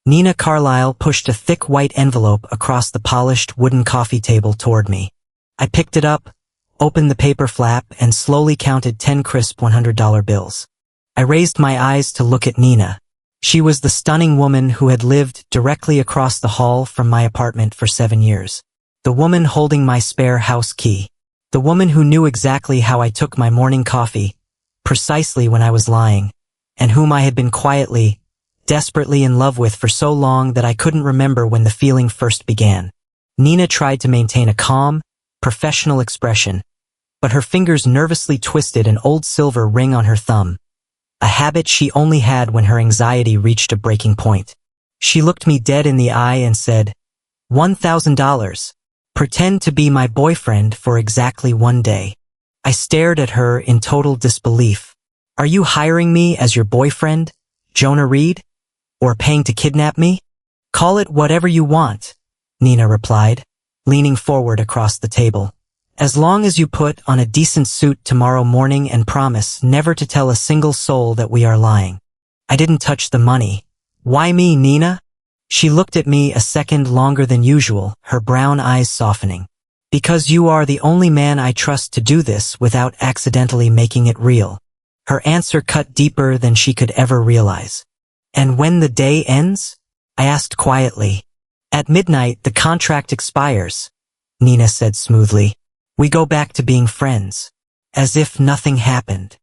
Nina Carlisle pushed a thick white envelope across the polished wooden coffee table toward me. I picked it up, opened the paper flap, and slowly counted 10 crisp $100 bills. I raised my eyes to look at Nina. She was the stunning woman who had lived directly across the hall from my apartment for 7 years. The woman holding my spare house key. The woman who knew exactly how I took my morning coffee, precisely when I was lying, and whom I had been quietly, desperately in love with for so long that I couldn't remember when the feeling first began. Nina tried to maintain a calm, professional expression, but her fingers nervously twisted an old silver ring on her thumb, a habit she only had when her anxiety reached a breaking point. She looked me dead in the eye and said, $1,000. Pretend to be my boyfriend for exactly 1 day. I stared at her in total disbelief. Are you hiring me as your boyfriend, Jonah Reed? Or paying to kidnap me? Call it whatever you want, Nina replied, leaning forward across the table. As long as you put on a decent suit tomorrow morning and promise never to tell a single soul that we are lying. I didn't touch the money. Why me, Nina? She looked at me a second longer than usual, her brown eyes softening. Because you are the only man I trust to do this without accidentally making it real. Her answer cut deeper than she could ever realize. And when the day ends? I asked quietly. At midnight, the contract expires, Nina said smoothly. We go back to being friends. As if nothing happened.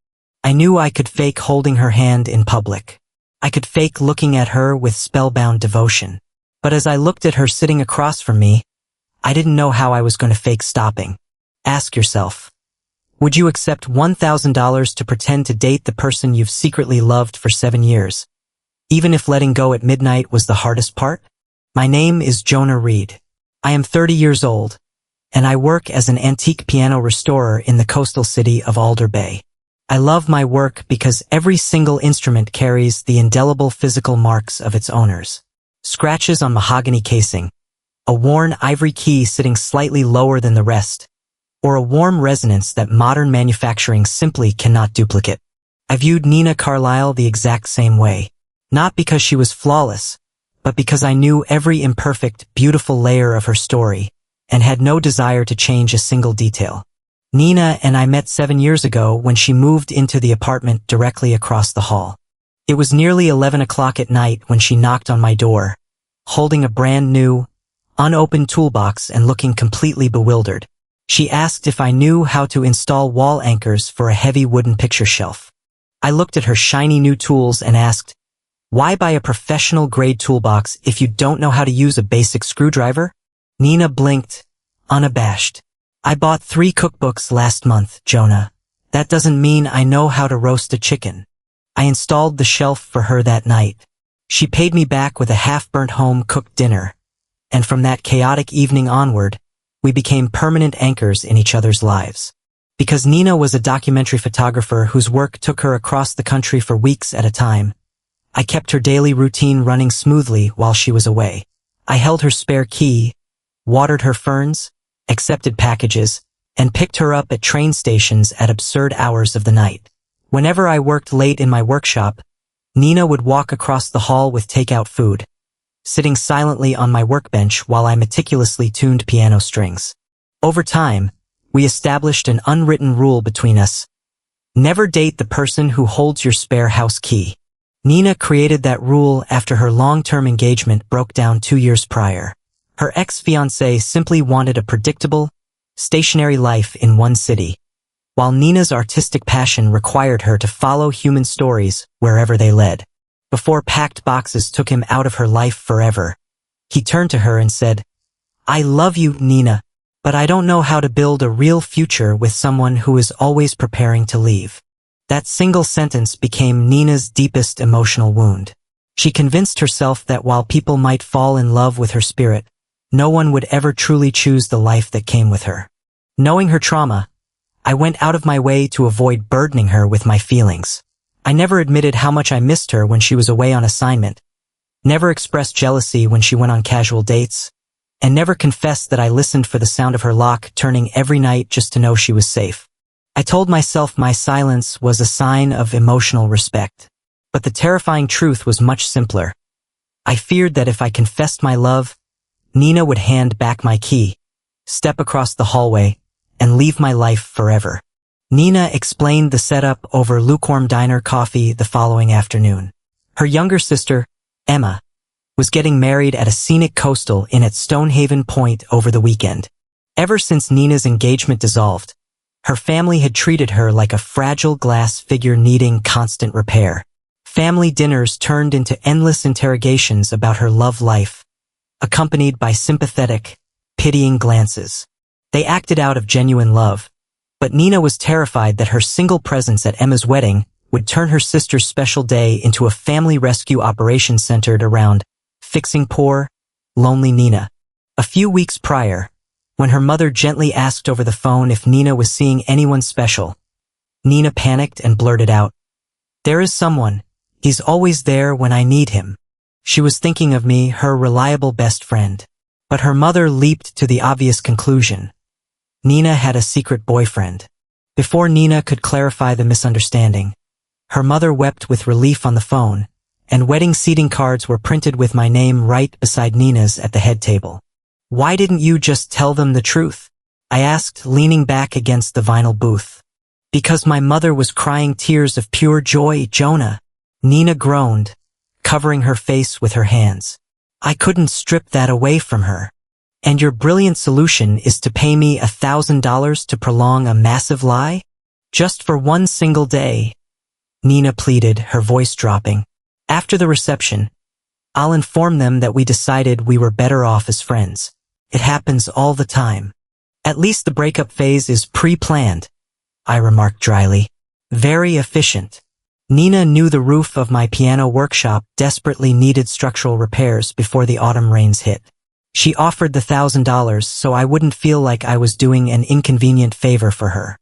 I knew I could fake holding her hand in public. I could fake looking at her with spellbound devotion. But as I looked at her sitting across from me, I didn't know how I was going to fake stopping. Ask yourself. Would you accept $1,000 to pretend to date the person you've secretly loved for 7 years? Even if letting go at midnight was the hardest part? My name is Jonah Reed. I am 30 years old, and I work as an antique piano restorer in the coastal city of Alder Bay. I love my work because every single instrument carries the indelible physical marks of its owners. Scratches on mahogany casing, a worn ivory key sitting slightly lower than the rest, or a warm resonance that modern manufacturing simply cannot duplicate. I viewed Nina Carlisle the exact same way. Not because she was flawless, but because I knew every imperfect, beautiful layer of her story, and had no desire to change a single detail. Nina and I met 7 years ago when she moved into the apartment directly across the hall. It was nearly 11 o'clock at night when she knocked on my door, holding a brand new, unopened toolbox and looking completely bewildered. She asked if I knew how to install wall anchors for a heavy wooden picture shelf. I looked at her shiny new tools and asked, why buy a professional-grade toolbox if you don't know how to use a basic screwdriver? Nina blinked, unabashed. I bought 3 cookbooks last month, Jonah. That doesn't mean I know how to roast a chicken. I installed the shelf for her that night. She paid me back with a half-burnt home-cooked dinner, and from that chaotic evening onward, we became permanent anchors in each other's lives. Because Nina was a documentary photographer whose work took her across the country for weeks at a time, I kept her daily routine running smoothly while she was away. I held her spare key, watered her ferns, accepted packages, and picked her up at train stations at absurd hours of the night. Whenever I worked late in my workshop, Nina would walk across the hall with takeout food, sitting silently on my workbench while I meticulously tuned piano strings. Over time, we established an unwritten rule between us. Never date the person who holds your spare house key. Nina created that rule after her long-term engagement broke down 2 years prior. Her ex-fiancé simply wanted a predictable, stationary life in one city, while Nina's artistic passion required her to follow human stories wherever they led. Before packed boxes took him out of her life forever, he turned to her and said, I love you, Nina, but I don't know how to build a real future with someone who is always preparing to leave. That single sentence became Nina's deepest emotional wound. She convinced herself that while people might fall in love with her spirit, no one would ever truly choose the life that came with her. Knowing her trauma, I went out of my way to avoid burdening her with my feelings. I never admitted how much I missed her when she was away on assignment, never expressed jealousy when she went on casual dates, and never confessed that I listened for the sound of her lock turning every night just to know she was safe. I told myself my silence was a sign of emotional respect. But the terrifying truth was much simpler. I feared that if I confessed my love, Nina would hand back my key, step across the hallway, and leave my life forever. Nina explained the setup over lukewarm diner coffee the following afternoon. Her younger sister, Emma, was getting married at a scenic coastal inn at Stonehaven Point over the weekend. Ever since Nina's engagement dissolved, her family had treated her like a fragile glass figure needing constant repair. Family dinners turned into endless interrogations about her love life, accompanied by sympathetic, pitying glances. They acted out of genuine love, but Nina was terrified that her single presence at Emma's wedding would turn her sister's special day into a family rescue operation centered around fixing poor, lonely Nina. A few weeks prior, when her mother gently asked over the phone if Nina was seeing anyone special, Nina panicked and blurted out, "There is someone. He's always there when I need him." She was thinking of me, her reliable best friend. But her mother leaped to the obvious conclusion. Nina had a secret boyfriend. Before Nina could clarify the misunderstanding, her mother wept with relief on the phone, and wedding seating cards were printed with my name right beside Nina's at the head table. "Why didn't you just tell them the truth?" I asked, leaning back against the vinyl booth. "Because my mother was crying tears of pure joy, Jonah," Nina groaned, covering her face with her hands. "I couldn't strip that away from her. And your brilliant solution is to pay me $1,000 to prolong a massive lie? Just for one single day," Nina pleaded, her voice dropping. "After the reception, I'll inform them that we decided we were better off as friends. It happens all the time." "At least the breakup phase is pre-planned," I remarked dryly. "Very efficient." Nina knew the roof of my piano workshop desperately needed structural repairs before the autumn rains hit. She offered the $1,000 so I wouldn't feel like I was doing an inconvenient favor for her.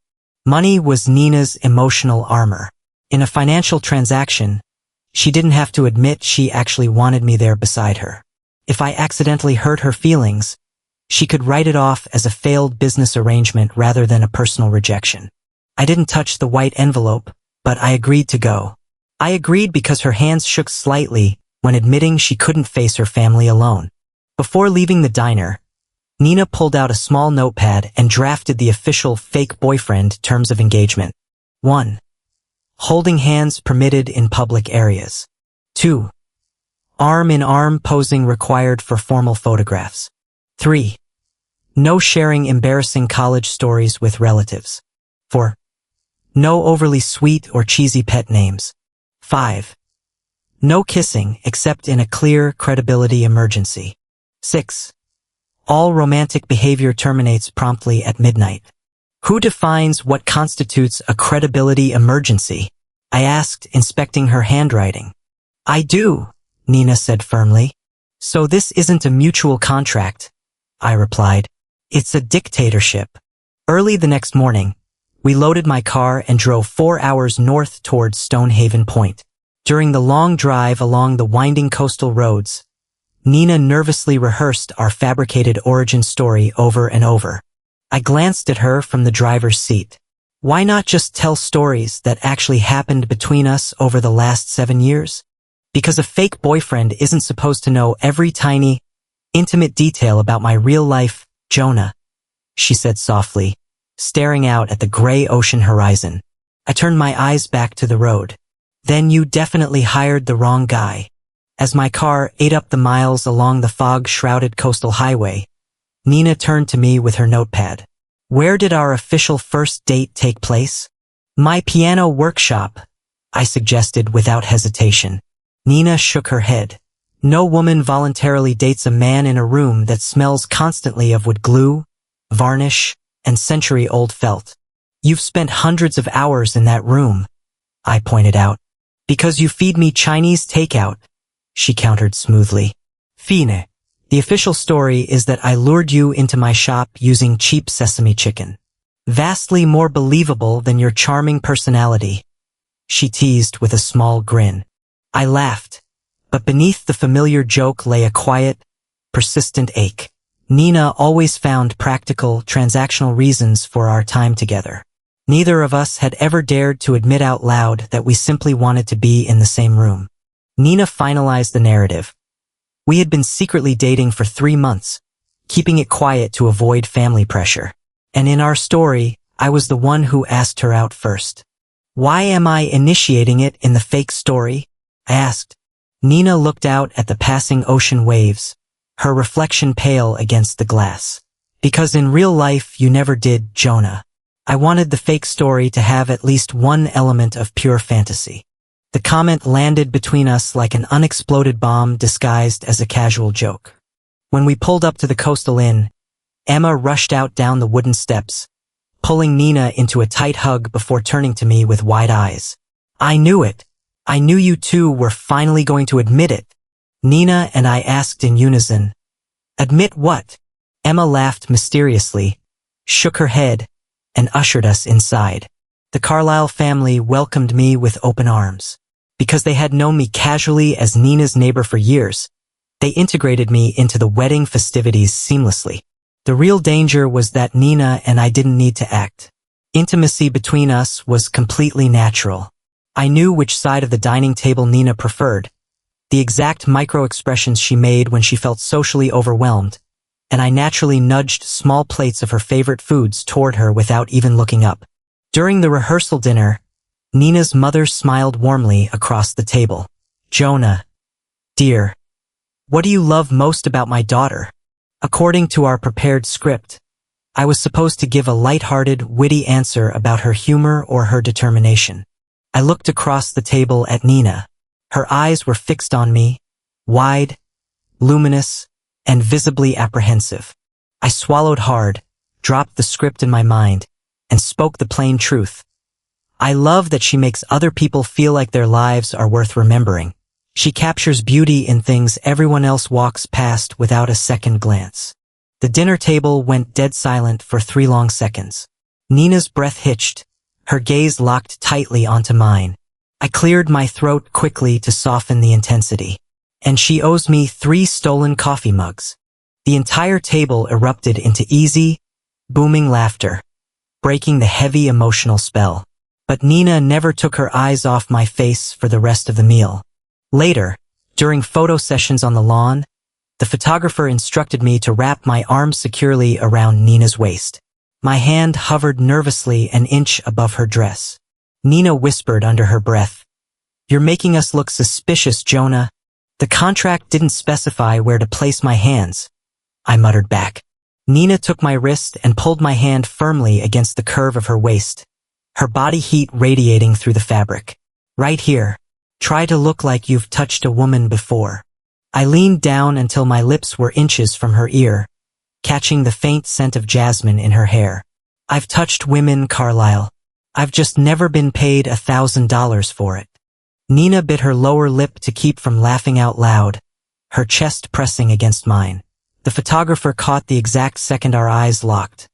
Money was Nina's emotional armor. In a financial transaction, she didn't have to admit she actually wanted me there beside her. If I accidentally hurt her feelings, she could write it off as a failed business arrangement rather than a personal rejection. I didn't touch the white envelope, but I agreed to go. I agreed because her hands shook slightly when admitting she couldn't face her family alone. Before leaving the diner, Nina pulled out a small notepad and drafted the official fake boyfriend terms of engagement. 1. Holding hands permitted in public areas. 2. Arm-in-arm posing required for formal photographs. 3. No sharing embarrassing college stories with relatives. 4. No overly sweet or cheesy pet names. 5. No kissing except in a clear credibility emergency. 6. All romantic behavior terminates promptly at midnight. Who defines what constitutes a credibility emergency? I asked, inspecting her handwriting. I do, Nina said firmly. So this isn't a mutual contract, I replied. It's a dictatorship. Early the next morning, we loaded my car and drove 4 hours north towards Stonehaven Point. During the long drive along the winding coastal roads, Nina nervously rehearsed our fabricated origin story over and over. I glanced at her from the driver's seat. Why not just tell stories that actually happened between us over the last 7 years? Because a fake boyfriend isn't supposed to know every tiny, intimate detail about my real life, Jonah, she said softly, staring out at the gray ocean horizon. I turned my eyes back to the road. Then you definitely hired the wrong guy. As my car ate up the miles along the fog-shrouded coastal highway, Nina turned to me with her notepad. Where did our official first date take place? My piano workshop, I suggested without hesitation. Nina shook her head. No woman voluntarily dates a man in a room that smells constantly of wood glue, varnish, and century-old felt. You've spent hundreds of hours in that room, I pointed out. Because you feed me Chinese takeout, she countered smoothly. Fine. The official story is that I lured you into my shop using cheap sesame chicken. Vastly more believable than your charming personality, she teased with a small grin. I laughed, but beneath the familiar joke lay a quiet, persistent ache. Nina always found practical, transactional reasons for our time together. Neither of us had ever dared to admit out loud that we simply wanted to be in the same room. Nina finalized the narrative, We had been secretly dating for 3 months, keeping it quiet to avoid family pressure. And in our story, I was the one who asked her out first. Why am I initiating it in the fake story? I asked. Nina looked out at the passing ocean waves, her reflection pale against the glass. Because in real life you never did, Jonah. I wanted the fake story to have at least one element of pure fantasy. The comment landed between us like an unexploded bomb disguised as a casual joke. When we pulled up to the coastal inn, Emma rushed out down the wooden steps, pulling Nina into a tight hug before turning to me with wide eyes. I knew it. I knew you two were finally going to admit it. Nina and I asked in unison. Admit what? Emma laughed mysteriously, shook her head, and ushered us inside. The Carlyle family welcomed me with open arms. Because they had known me casually as Nina's neighbor for years, they integrated me into the wedding festivities seamlessly. The real danger was that Nina and I didn't need to act. Intimacy between us was completely natural. I knew which side of the dining table Nina preferred, the exact micro-expressions she made when she felt socially overwhelmed, and I naturally nudged small plates of her favorite foods toward her without even looking up. During the rehearsal dinner, Nina's mother smiled warmly across the table. Jonah, dear, what do you love most about my daughter? According to our prepared script, I was supposed to give a light-hearted, witty answer about her humor or her determination. I looked across the table at Nina. Her eyes were fixed on me, wide, luminous, and visibly apprehensive. I swallowed hard, dropped the script in my mind, and spoke the plain truth. I love that she makes other people feel like their lives are worth remembering. She captures beauty in things everyone else walks past without a second glance. The dinner table went dead silent for 3 long seconds. Nina's breath hitched, her gaze locked tightly onto mine. I cleared my throat quickly to soften the intensity. And she owes me 3 stolen coffee mugs. The entire table erupted into easy, booming laughter, breaking the heavy emotional spell. But Nina never took her eyes off my face for the rest of the meal. Later, during photo sessions on the lawn, the photographer instructed me to wrap my arms securely around Nina's waist. My hand hovered nervously an inch above her dress. Nina whispered under her breath, "You're making us look suspicious, Jonah." The contract didn't specify where to place my hands, I muttered back. Nina took my wrist and pulled my hand firmly against the curve of her waist, her body heat radiating through the fabric. Right here. Try to look like you've touched a woman before. I leaned down until my lips were inches from her ear, catching the faint scent of jasmine in her hair. I've touched women, Carlyle. I've just never been paid $1,000 for it. Nina bit her lower lip to keep from laughing out loud, her chest pressing against mine. The photographer caught the exact second our eyes locked.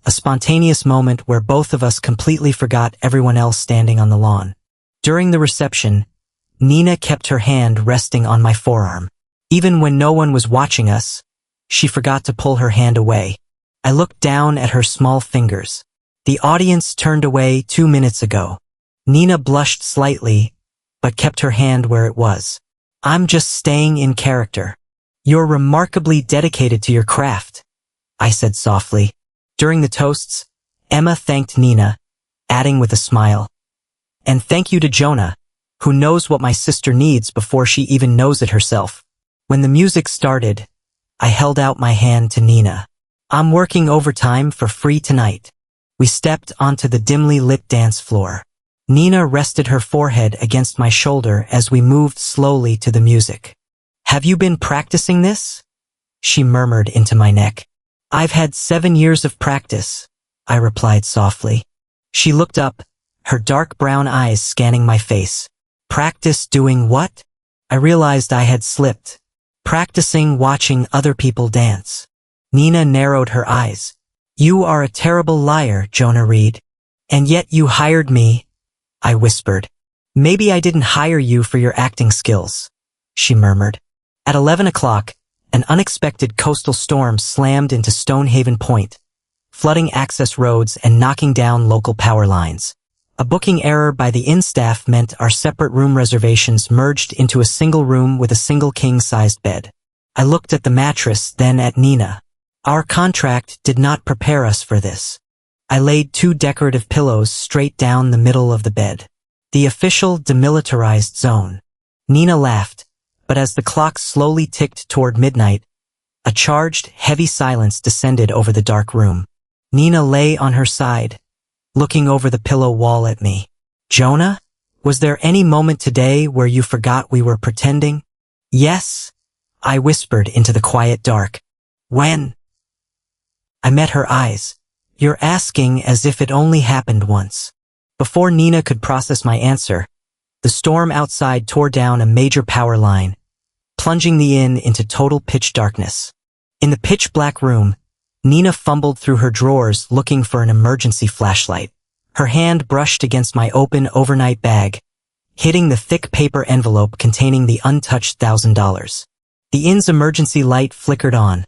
A spontaneous moment where both of us completely forgot everyone else standing on the lawn. During the reception, Nina kept her hand resting on my forearm. Even when no one was watching us, she forgot to pull her hand away. I looked down at her small fingers. The audience turned away 2 minutes ago. Nina blushed slightly, but kept her hand where it was. I'm just staying in character. You're remarkably dedicated to your craft, I said softly. During the toasts, Emma thanked Nina, adding with a smile, "And thank you to Jonah, who knows what my sister needs before she even knows it herself." When the music started, I held out my hand to Nina. "I'm working overtime for free tonight." We stepped onto the dimly lit dance floor. Nina rested her forehead against my shoulder as we moved slowly to the music. "Have you been practicing this?" she murmured into my neck. "I've had 7 years of practice," I replied softly. She looked up, her dark brown eyes scanning my face. "Practice doing what?" I realized I had slipped. "Practicing watching other people dance." Nina narrowed her eyes. "You are a terrible liar, Jonah Reed. And yet you hired me," I whispered. "Maybe I didn't hire you for your acting skills," she murmured. At 11 o'clock, an unexpected coastal storm slammed into Stonehaven Point, flooding access roads and knocking down local power lines. A booking error by the inn staff meant our separate room reservations merged into a single room with a single king-sized bed. I looked at the mattress, then at Nina. Our contract did not prepare us for this. I laid 2 decorative pillows straight down the middle of the bed. The official demilitarized zone. Nina laughed, but as the clock slowly ticked toward midnight, a charged, heavy silence descended over the dark room. Nina lay on her side, looking over the pillow wall at me. Jonah, was there any moment today where you forgot we were pretending? Yes, I whispered into the quiet dark. When? I met her eyes. You're asking as if it only happened once. Before Nina could process my answer, the storm outside tore down a major power line, plunging the inn into total pitch darkness. In the pitch-black room, Nina fumbled through her drawers looking for an emergency flashlight. Her hand brushed against my open overnight bag, hitting the thick paper envelope containing the untouched $1,000. The inn's emergency light flickered on,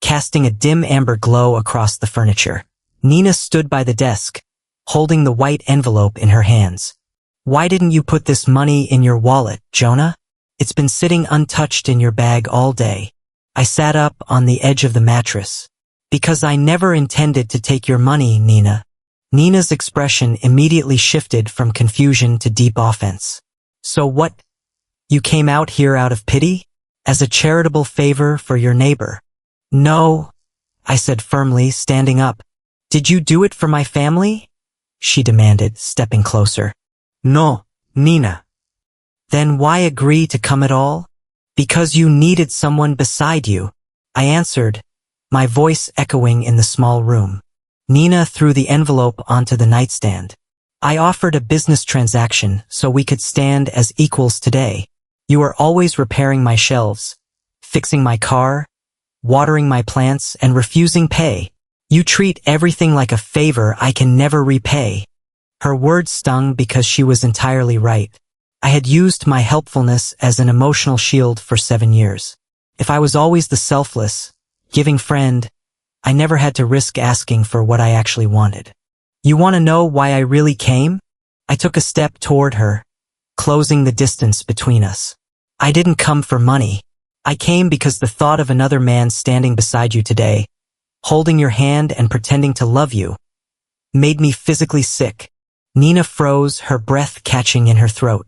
casting a dim amber glow across the furniture. Nina stood by the desk, holding the white envelope in her hands. Why didn't you put this money in your wallet, Jonah? It's been sitting untouched in your bag all day. I sat up on the edge of the mattress. Because I never intended to take your money, Nina. Nina's expression immediately shifted from confusion to deep offense. So what? You came out here out of pity? As a charitable favor for your neighbor? No, I said firmly, standing up. Did you do it for my family? She demanded, stepping closer. No, Nina. Then why agree to come at all? Because you needed someone beside you, I answered, my voice echoing in the small room. Nina threw the envelope onto the nightstand. I offered a business transaction so we could stand as equals today. You are always repairing my shelves, fixing my car, watering my plants, and refusing pay. You treat everything like a favor I can never repay. Her words stung because she was entirely right. I had used my helpfulness as an emotional shield for 7 years. If I was always the selfless, giving friend, I never had to risk asking for what I actually wanted. You want to know why I really came? I took a step toward her, closing the distance between us. I didn't come for money. I came because the thought of another man standing beside you today, holding your hand and pretending to love you, made me physically sick. Nina froze, her breath catching in her throat.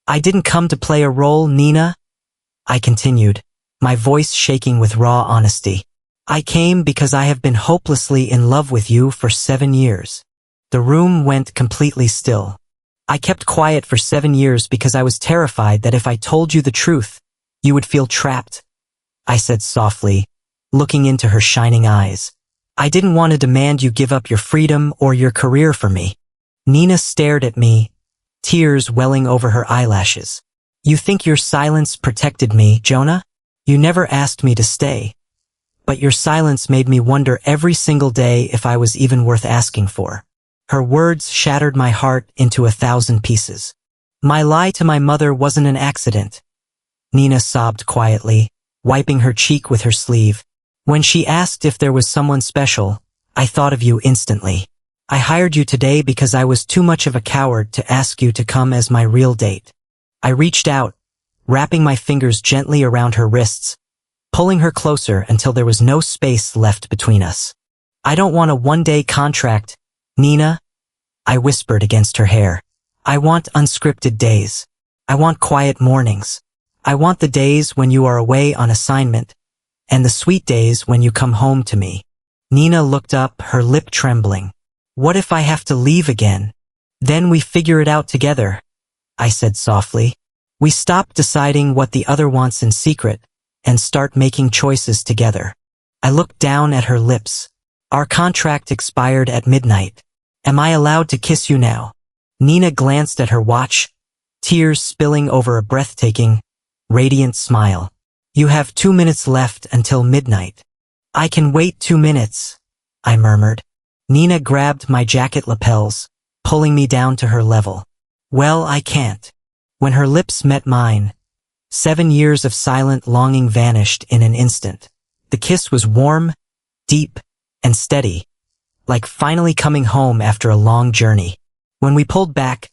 I didn't come to play a role, Nina, I continued, my voice shaking with raw honesty. I came because I have been hopelessly in love with you for 7 years. The room went completely still. I kept quiet for 7 years because I was terrified that if I told you the truth, you would feel trapped, I said softly, looking into her shining eyes. I didn't want to demand you give up your freedom or your career for me. Nina stared at me, tears welling over her eyelashes. You think your silence protected me, Jonah? You never asked me to stay. But your silence made me wonder every single day if I was even worth asking for. Her words shattered my heart into 1,000 pieces. My lie to my mother wasn't an accident. Nina sobbed quietly, wiping her cheek with her sleeve. When she asked if there was someone special, I thought of you instantly. I hired you today because I was too much of a coward to ask you to come as my real date. I reached out, wrapping my fingers gently around her wrists, pulling her closer until there was no space left between us. I don't want a one-day contract, Nina, I whispered against her hair. I want unscripted days. I want quiet mornings. I want the days when you are away on assignment, and the sweet days when you come home to me. Nina looked up, her lip trembling. What if I have to leave again? Then we figure it out together, I said softly. We stop deciding what the other wants in secret and start making choices together. I looked down at her lips. Our contract expired at midnight. Am I allowed to kiss you now? Nina glanced at her watch, tears spilling over a breathtaking, radiant smile. You have 2 minutes left until midnight. I can wait 2 minutes, I murmured. Nina grabbed my jacket lapels, pulling me down to her level. Well, I can't. When her lips met mine, 7 years of silent longing vanished in an instant. The kiss was warm, deep, and steady, like finally coming home after a long journey. When we pulled back,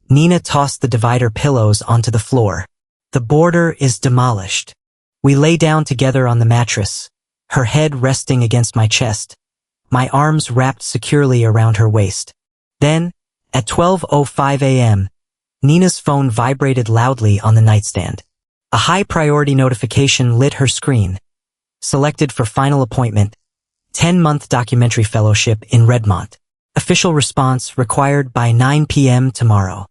Nina tossed the divider pillows onto the floor. The border is demolished. We lay down together on the mattress, her head resting against my chest, my arms wrapped securely around her waist. Then, at 12:05 a.m., Nina's phone vibrated loudly on the nightstand. A high-priority notification lit her screen. Selected for final appointment, 10-month documentary fellowship in Redmont. Official response required by 9 p.m. tomorrow.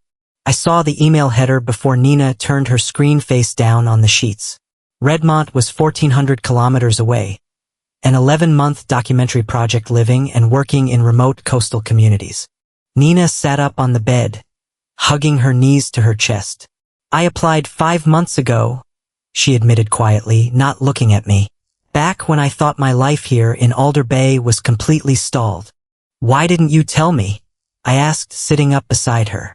I saw the email header before Nina turned her screen face down on the sheets. Redmont was 1,400 kilometers away. An 11-month documentary project living and working in remote coastal communities. Nina sat up on the bed, hugging her knees to her chest. I applied 5 months ago, she admitted quietly, not looking at me. Back when I thought my life here in Alder Bay was completely stalled. Why didn't you tell me? I asked, sitting up beside her.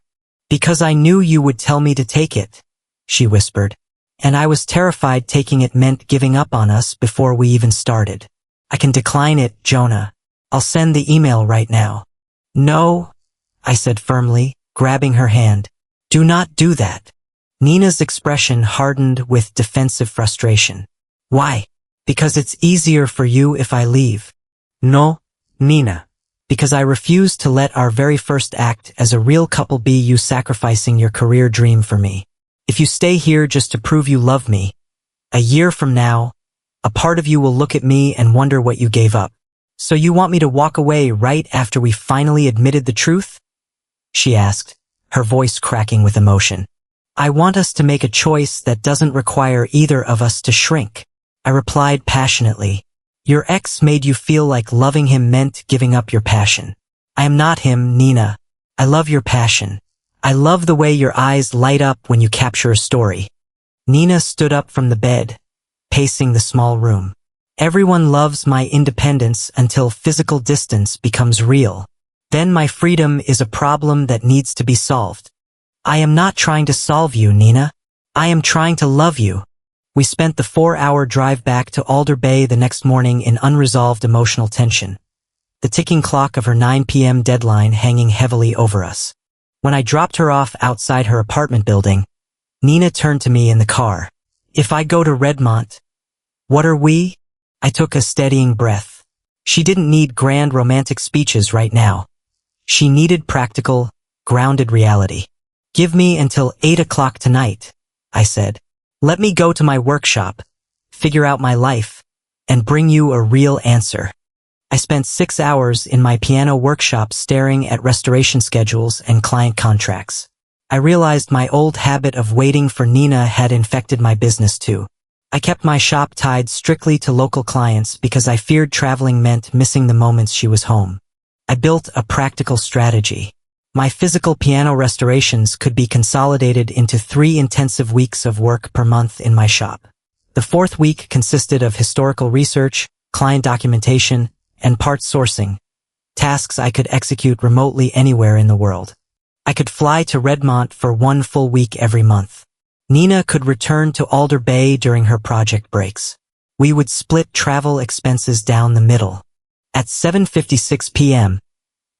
Because I knew you would tell me to take it, she whispered. And I was terrified taking it meant giving up on us before we even started. I can decline it, Jonah. I'll send the email right now. No, I said firmly, grabbing her hand. Do not do that. Nina's expression hardened with defensive frustration. Why? Because it's easier for you if I leave. No, Nina. Because I refuse to let our very first act as a real couple be you sacrificing your career dream for me. If you stay here just to prove you love me, a year from now, a part of you will look at me and wonder what you gave up. So you want me to walk away right after we finally admitted the truth? She asked, her voice cracking with emotion. I want us to make a choice that doesn't require either of us to shrink. I replied passionately. Your ex made you feel like loving him meant giving up your passion. I am not him, Nina. I love your passion. I love the way your eyes light up when you capture a story. Nina stood up from the bed, pacing the small room. Everyone loves my independence until physical distance becomes real. Then my freedom is a problem that needs to be solved. I am not trying to solve you, Nina. I am trying to love you. We spent the 4-hour drive back to Alder Bay the next morning in unresolved emotional tension, the ticking clock of her 9 p.m. deadline hanging heavily over us. When I dropped her off outside her apartment building, Nina turned to me in the car. If I go to Redmont, what are we? I took a steadying breath. She didn't need grand romantic speeches right now. She needed practical, grounded reality. Give me until 8 o'clock tonight, I said. Let me go to my workshop, figure out my life, and bring you a real answer. I spent 6 hours in my piano workshop staring at restoration schedules and client contracts. I realized my old habit of waiting for Nina had infected my business too. I kept my shop tied strictly to local clients because I feared traveling meant missing the moments she was home. I built a practical strategy. My physical piano restorations could be consolidated into 3 intensive weeks of work per month in my shop. The 4th week consisted of historical research, client documentation, and parts sourcing, tasks I could execute remotely anywhere in the world. I could fly to Redmont for 1 full week every month. Nina could return to Alder Bay during her project breaks. We would split travel expenses down the middle. At 7:56 p.m.,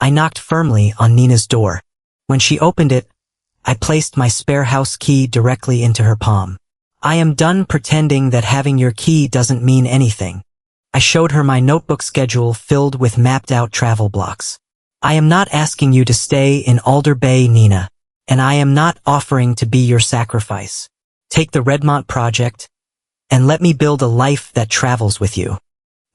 I knocked firmly on Nina's door. When she opened it, I placed my spare house key directly into her palm. I am done pretending that having your key doesn't mean anything. I showed her my notebook schedule filled with mapped-out travel blocks. I am not asking you to stay in Alder Bay, Nina, and I am not offering to be your sacrifice. Take the Redmont project, and let me build a life that travels with you.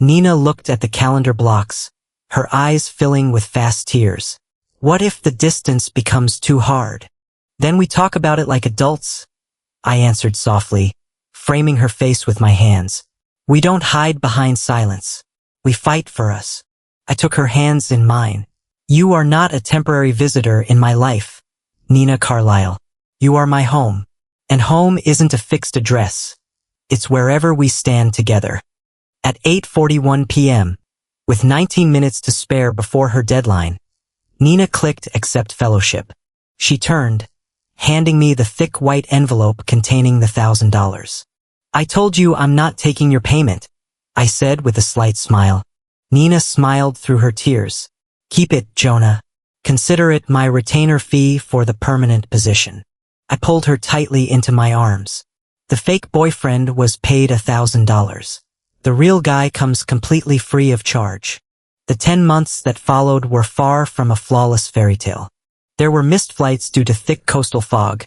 Nina looked at the calendar blocks, her eyes filling with fast tears. What if the distance becomes too hard? Then we talk about it like adults, I answered softly, framing her face with my hands. We don't hide behind silence. We fight for us. I took her hands in mine. You are not a temporary visitor in my life, Nina Carlisle. You are my home. And home isn't a fixed address. It's wherever we stand together. At 8:41 p.m., with 19 minutes to spare before her deadline, Nina clicked accept fellowship. She turned, handing me the thick white envelope containing the $1,000. I told you I'm not taking your payment, I said with a slight smile. Nina smiled through her tears. Keep it, Jonah. Consider it my retainer fee for the permanent position. I pulled her tightly into my arms. The fake boyfriend was paid $1,000. The real guy comes completely free of charge. The 10 months that followed were far from a flawless fairy tale. There were missed flights due to thick coastal fog,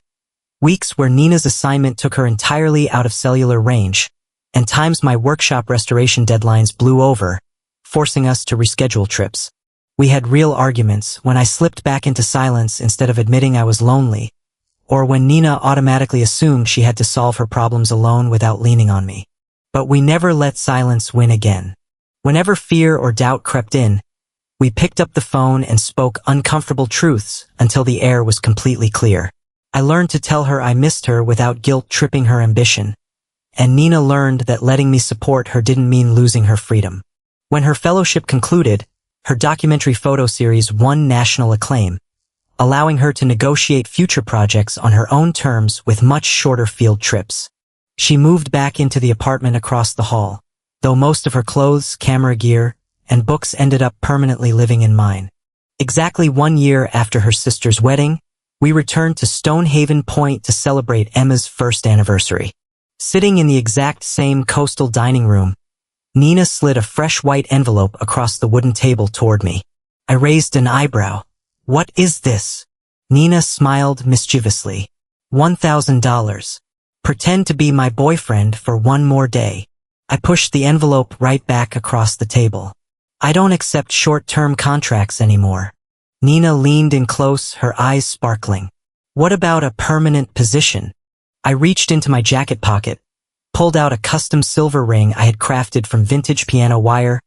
weeks where Nina's assignment took her entirely out of cellular range, and times my workshop restoration deadlines blew over, forcing us to reschedule trips. We had real arguments when I slipped back into silence instead of admitting I was lonely, or when Nina automatically assumed she had to solve her problems alone without leaning on me. But we never let silence win again. Whenever fear or doubt crept in, we picked up the phone and spoke uncomfortable truths until the air was completely clear. I learned to tell her I missed her without guilt tripping her ambition, and Nina learned that letting me support her didn't mean losing her freedom. When her fellowship concluded, her documentary photo series won national acclaim, allowing her to negotiate future projects on her own terms with much shorter field trips. She moved back into the apartment across the hall, though most of her clothes, camera gear, and books ended up permanently living in mine. Exactly 1 year after her sister's wedding, we returned to Stonehaven Point to celebrate Emma's first anniversary. Sitting in the exact same coastal dining room, Nina slid a fresh white envelope across the wooden table toward me. I raised an eyebrow. "What is this?" Nina smiled mischievously. $1,000. Pretend to be my boyfriend for one more day. I pushed the envelope right back across the table. I don't accept short-term contracts anymore. Nina leaned in close, her eyes sparkling. What about a permanent position? I reached into my jacket pocket, pulled out a custom silver ring I had crafted from vintage piano wire,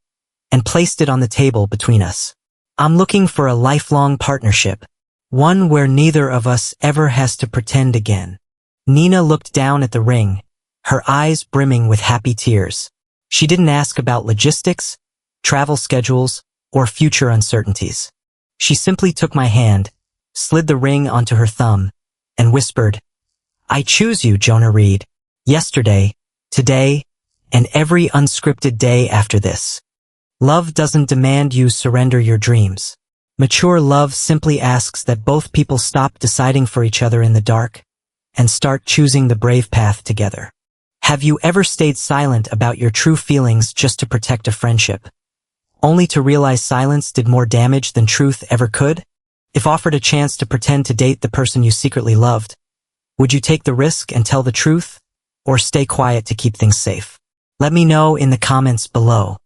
and placed it on the table between us. I'm looking for a lifelong partnership, one where neither of us ever has to pretend again. Nina looked down at the ring, her eyes brimming with happy tears. She didn't ask about logistics, travel schedules, or future uncertainties. She simply took my hand, slid the ring onto her thumb, and whispered, "I choose you, Jonah Reed. Yesterday, today, and every unscripted day after this. Love doesn't demand you surrender your dreams. Mature love simply asks that both people stop deciding for each other in the dark and start choosing the brave path together." Have you ever stayed silent about your true feelings just to protect a friendship, only to realize silence did more damage than truth ever could? If offered a chance to pretend to date the person you secretly loved, would you take the risk and tell the truth, or stay quiet to keep things safe? Let me know in the comments below.